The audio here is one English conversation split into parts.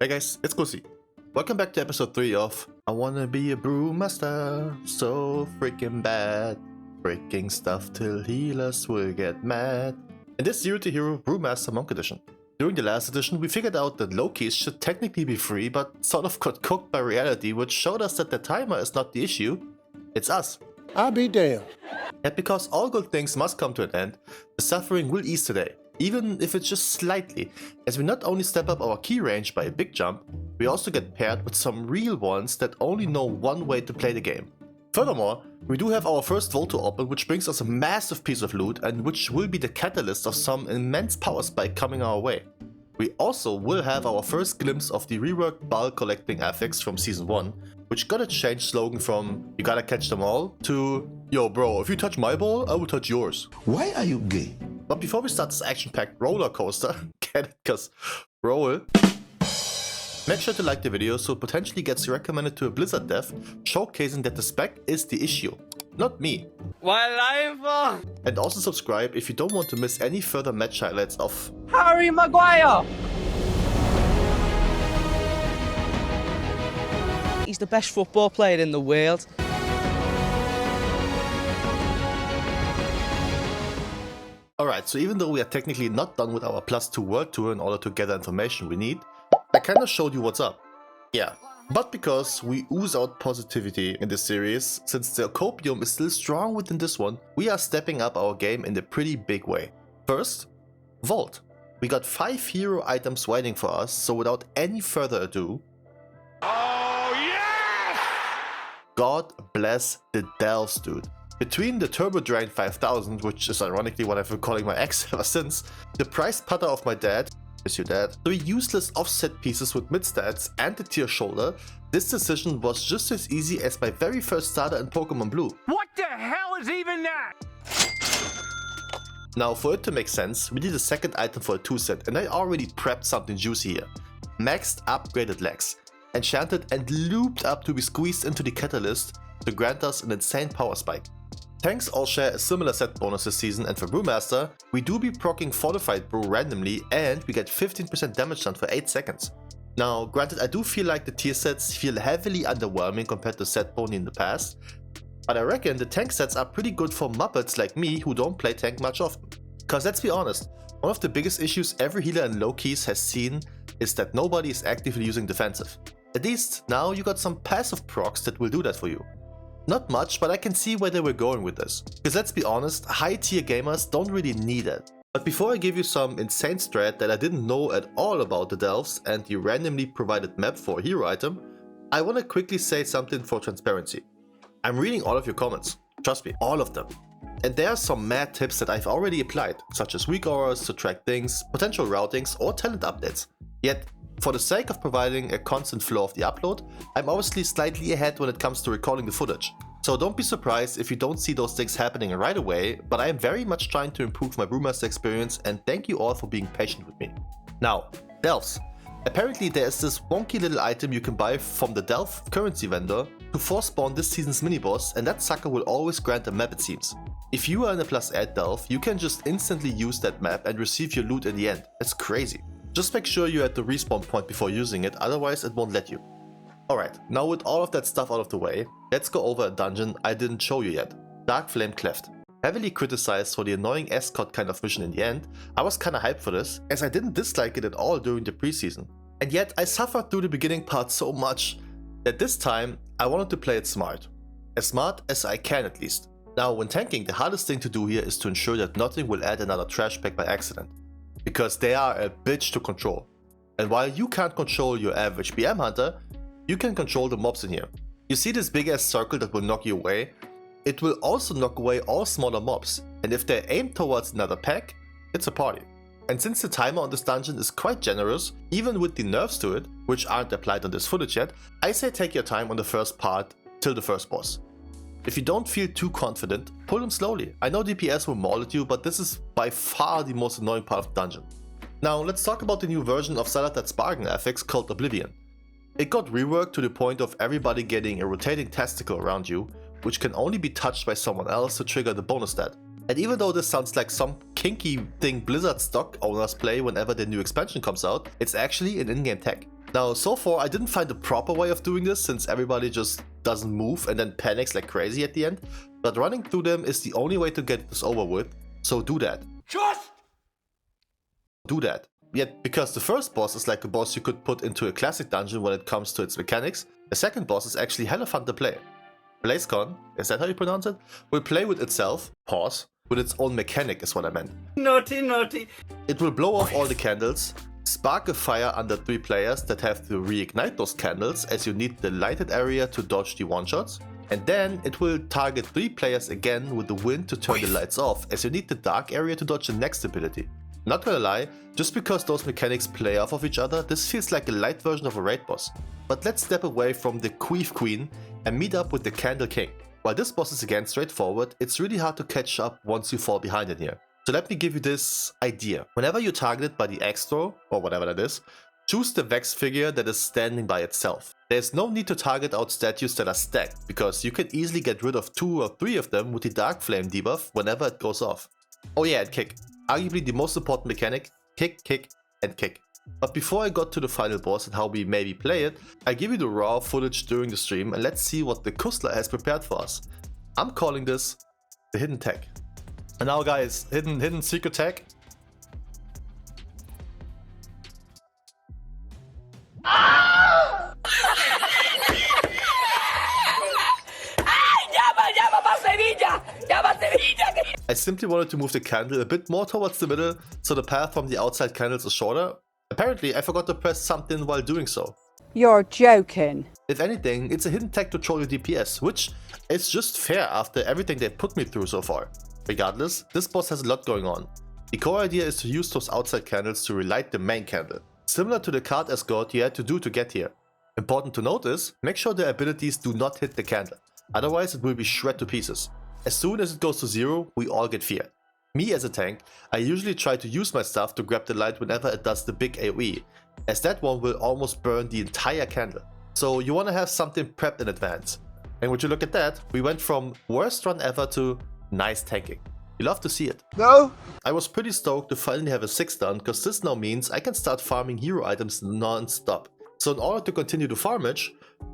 Hey guys, it's Kusi. Welcome back to episode 3 of I Wanna Be a Brewmaster, so freaking bad. Breaking stuff till healers will get mad. In this 0 to Hero Brewmaster Monk edition. During the last edition, we figured out that low keys should technically be free, but sort of got cooked by reality, which showed us that the timer is not the issue, it's us. I'll be damned. Yet because all good things must come to an end, the suffering will ease today, even if it's just slightly, as we not only step up our key range by a big jump, we also get paired with some real ones that only know one way to play the game. Furthermore, we do have our first vault to open, which brings us a massive piece of loot and which will be the catalyst of some immense power spike coming our way. We also will have our first glimpse of the reworked bulk collecting affix from season 1, which got a changed slogan from "you gotta catch them all" to "yo bro, if you touch my ball, I will touch yours." Why are you gay? But before we start this action-packed roller coaster, get it, cause roll, make sure to like the video so it potentially gets recommended to a Blizzard dev, showcasing that the spec is the issue, not me. And also subscribe if you don't want to miss any further match highlights of Harry Maguire! He's the best football player in the world. Alright, so even though we are technically not done with our +2 world tour in order to gather information we need, I kinda showed you what's up. Yeah, but because we ooze out positivity in this series, since the copium is still strong within this one, we are stepping up our game in a pretty big way. First, Vault. We got 5 hero items waiting for us, so without any further ado... Oh yeah! God bless the Delves, dude. Between the Turbo Drain 5000, which is ironically what I've been calling my ex ever since, the prized putter of my dad, is your dad, 3 useless offset pieces with mid stats, and the tier shoulder, this decision was just as easy as my very first starter in Pokemon Blue. What the hell is even that? Now for it to make sense, we need a second item for a 2 set, and I already prepped something juicy here. Maxed upgraded legs, enchanted and looped up to be squeezed into the catalyst to grant us an insane power spike. Tanks all share a similar set bonus this season, and for Brewmaster, we do be proccing Fortified Brew randomly and we get 15% damage done for 8 seconds. Now granted, I do feel like the tier sets feel heavily underwhelming compared to set pony in the past, but I reckon the tank sets are pretty good for muppets like me who don't play tank much often. Cause let's be honest, one of the biggest issues every healer in low keys has seen is that nobody is actively using defensive. At least now you got some passive procs that will do that for you. Not much, but I can see where they were going with this. Because let's be honest, high tier gamers don't really need it. But before I give you some insane strat that I didn't know at all about the Delves and the randomly provided map for a hero item, I want to quickly say something for transparency. I'm reading all of your comments, trust me, all of them. And there are some mad tips that I've already applied, such as weak auras to track things, potential routings or talent updates. Yet, for the sake of providing a constant flow of the upload, I'm obviously slightly ahead when it comes to recalling the footage. So don't be surprised if you don't see those things happening right away, but I am very much trying to improve my Brewmaster experience, and thank you all for being patient with me. Now, Delves. Apparently there is this wonky little item you can buy from the Delve currency vendor to force spawn this season's mini-boss, and that sucker will always grant a map, it seems. If you are in a +8 Delve, you can just instantly use that map and receive your loot in the end. That's crazy. Just make sure you're at the respawn point before using it, otherwise it won't let you. Alright, now with all of that stuff out of the way, let's go over a dungeon I didn't show you yet. Dark Flame Cleft. Heavily criticized for the annoying escort kind of mission in the end, I was kinda hyped for this, as I didn't dislike it at all during the preseason. And yet I suffered through the beginning part so much that this time I wanted to play it smart. As smart as I can at least. Now when tanking, the hardest thing to do here is to ensure that nothing will add another trash pack by accident. Because they are a bitch to control. And while you can't control your average BM hunter, you can control the mobs in here. You see this big ass circle that will knock you away? It will also knock away all smaller mobs, and if they're aimed towards another pack, it's a party. And since the timer on this dungeon is quite generous, even with the nerfs to it, which aren't applied on this footage yet, I say take your time on the first part till the first boss. If you don't feel too confident, pull them slowly. I know DPS will maul at you, but this is by far the most annoying part of the dungeon. Now let's talk about the new version of Salatat's bargain affix called Oblivion. It got reworked to the point of everybody getting a rotating testicle around you, which can only be touched by someone else to trigger the bonus stat. And even though this sounds like some kinky thing Blizzard stock owners play whenever their new expansion comes out, it's actually an in-game tech. Now, so far I didn't find a proper way of doing this since everybody just doesn't move and then panics like crazy at the end, but running through them is the only way to get this over with, so do that. Just Do that. Yet, because the first boss is like a boss you could put into a classic dungeon when it comes to its mechanics, the second boss is actually hella fun to play. BlazeCon, is that how you pronounce it? Will play with itself, pause, with its own mechanic is what I meant. naughty, naughty. It will blow off all the candles, spark a fire under 3 players that have to reignite those candles as you need the lighted area to dodge the one-shots, and then it will target 3 players again with the wind to turn the lights off as you need the dark area to dodge the next ability. Not gonna lie, just because those mechanics play off of each other, this feels like a light version of a raid boss. But let's step away from the Queef Queen and meet up with the Candle King. While this boss is again straightforward, it's really hard to catch up once you fall behind in here. So let me give you this idea. Whenever you're targeted by the axe throw, or whatever that is, choose the Vex figure that is standing by itself. There's no need to target out statues that are stacked, because you can easily get rid of 2 or 3 of them with the Dark Flame debuff whenever it goes off. Oh yeah, and kick. Arguably the most important mechanic, kick, kick, and kick. But before I got to the final boss and how we maybe play it, I give you the raw footage during the stream and let's see what the Kusler has prepared for us. I'm calling this the hidden tech. And now guys, hidden secret tech. I simply wanted to move the candle a bit more towards the middle, so the path from the outside candles is shorter. Apparently, I forgot to press something while doing so. You're joking. If anything, it's a hidden tech to troll your DPS, which is just fair after everything they put me through so far. Regardless, this boss has a lot going on. The core idea is to use those outside candles to relight the main candle, similar to the card escort you had to do to get here. Important to note is, make sure the abilities do not hit the candle, otherwise it will be shred to pieces. As soon as it goes to 0, we all get feared. Me as a tank, I usually try to use my stuff to grab the light whenever it does the big AoE, as that one will almost burn the entire candle. So you want to have something prepped in advance. And would you look at that, we went from worst run ever to nice tanking. You love to see it. No? I was pretty stoked to finally have a 6 done, cause this now means I can start farming hero items non-stop. So in order to continue to farmage,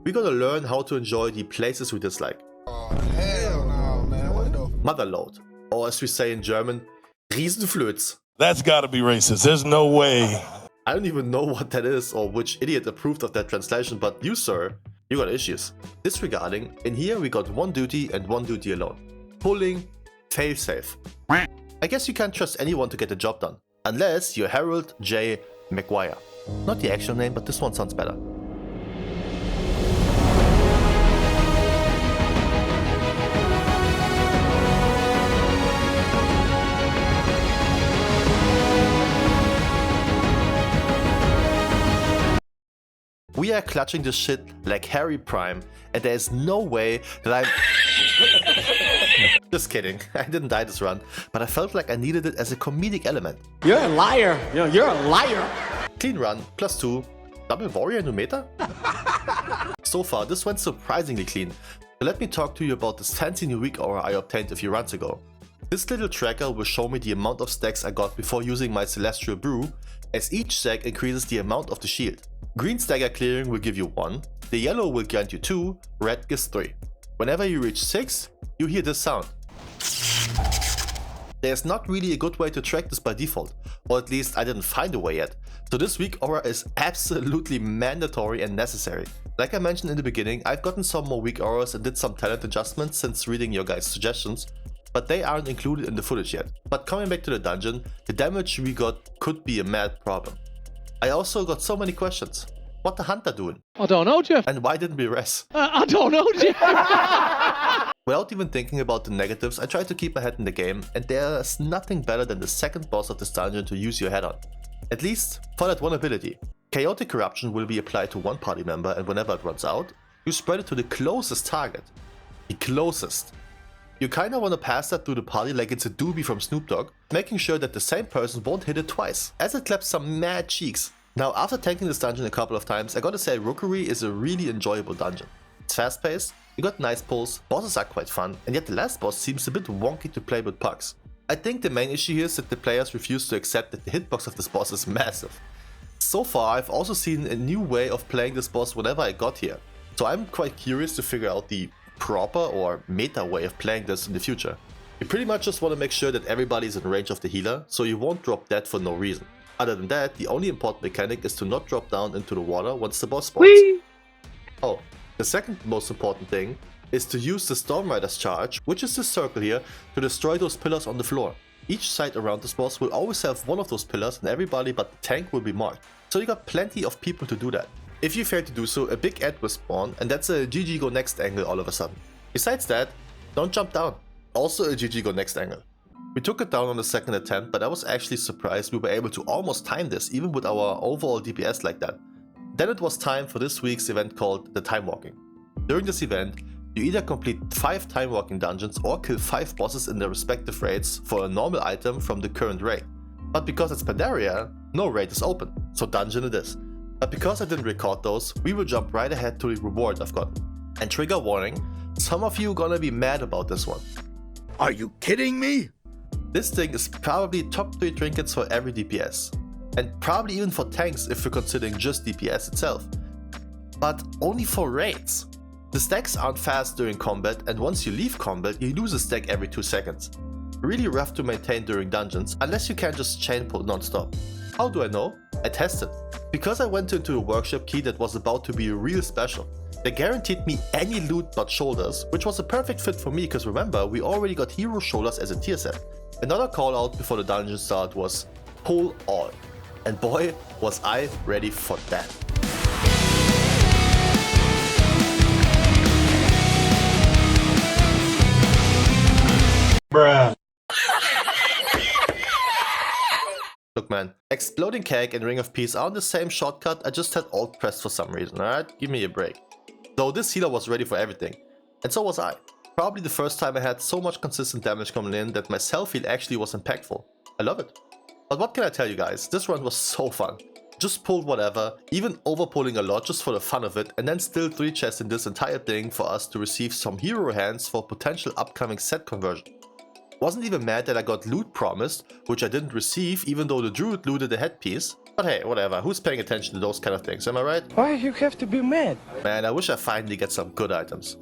we're gonna learn how to enjoy the places we dislike. Oh, hell no, man. What the? Motherlode, or as we say in German, Riesenflöz. That's gotta be racist. There's no way. I don't even know what that is or which idiot approved of that translation, but you sir, you got issues. Disregarding, in here we got 1 duty and 1 duty alone. Pulling, failsafe. I guess you can't trust anyone to get the job done, unless you're Harold J. Maguire. Not the actual name, but this one sounds better. We are clutching this shit like Harry Prime, and there is no way that I'm... Just kidding, I didn't die this run, but I felt like I needed it as a comedic element. You're a liar. You're a liar. Clean run, +2, double warrior new meta? So far, this went surprisingly clean. So let me talk to you about this fancy new Weakaura I obtained a few runs ago. This little tracker will show me the amount of stacks I got before using my Celestial Brew, as each stack increases the amount of the shield. Green stagger clearing will give you 1, the yellow will grant you 2, red gives 3. Whenever you reach 6, you hear this sound. There's not really a good way to track this by default, or at least I didn't find a way yet, so this Weakaura is absolutely mandatory and necessary. Like I mentioned in the beginning, I've gotten some more Weakauras and did some talent adjustments since reading your guys' suggestions, but they aren't included in the footage yet. But coming back to the dungeon, the damage we got could be a mad problem. I also got so many questions. What the hunter doing? I don't know, Jeff. And why didn't we res? I don't know, Jeff. Without even thinking about the negatives, I tried to keep my head in the game, and there's nothing better than the second boss of this dungeon to use your head on. At least for that one ability. Chaotic Corruption will be applied to one party member, and whenever it runs out, you spread it to the closest target. The closest. You kinda wanna pass that through the party like it's a doobie from Snoop Dogg, making sure that the same person won't hit it twice, as it claps some mad cheeks. Now, after tanking this dungeon a couple of times, I gotta say Rookery is a really enjoyable dungeon. It's fast paced, you got nice pulls, bosses are quite fun, and yet the last boss seems a bit wonky to play with pucks. I think the main issue here is that the players refuse to accept that the hitbox of this boss is massive. So far, I've also seen a new way of playing this boss whenever I got here. So I'm quite curious to figure out the proper or meta way of playing this in the future. You pretty much just want to make sure that everybody's in range of the healer, so you won't drop dead for no reason. Other than that, the only important mechanic is to not drop down into the water once the boss spawns. Whee! Oh, the second most important thing is to use the Storm Rider's charge, which is this circle here, to destroy those pillars on the floor. Each side around this boss will always have one of those pillars and everybody but the tank will be marked. So you got plenty of people to do that. If you fail to do so, a big Ed will spawn and that's a GG go next angle all of a sudden. Besides that, don't jump down. Also a GG go next angle. We took it down on the second attempt, but I was actually surprised we were able to almost time this even with our overall DPS like that. Then it was time for this week's event called the Time Walking. During this event, you either complete 5 time walking dungeons or kill 5 bosses in their respective raids for a normal item from the current raid. But because it's Pandaria, no raid is open, so dungeon it is. But because I didn't record those, we will jump right ahead to the reward I've gotten. And trigger warning, some of you are gonna be mad about this one. Are you kidding me? This thing is probably top 3 trinkets for every DPS. And probably even for tanks if you're considering just DPS itself. But only for raids. The stacks aren't fast during combat, and once you leave combat, you lose a stack every 2 seconds. Really rough to maintain during dungeons, unless you can just chain pull non-stop. How do I know? I tested. Because I went into a workshop key that was about to be real special. They guaranteed me any loot but shoulders, which was a perfect fit for me because remember, we already got hero shoulders as a tier set. Another call out before the dungeon start was pull all. And boy, was I ready for that. Bruh. Look man, Exploding Keg and Ring of Peace are on the same shortcut, I just had alt pressed for some reason, alright? Give me a break. Though this healer was ready for everything. And so was I. Probably the first time I had so much consistent damage coming in that my self-heal actually was impactful. I love it. But what can I tell you guys, this run was so fun. Just pulled whatever, even overpulling a lot just for the fun of it, and then still 3 chests in this entire thing for us to receive some hero hands for potential upcoming set conversion. Wasn't even mad that I got loot promised, which I didn't receive even though the druid looted the headpiece. But hey, whatever, who's paying attention to those kind of things, am I right? Why you have to be mad? Man, I wish I finally get some good items.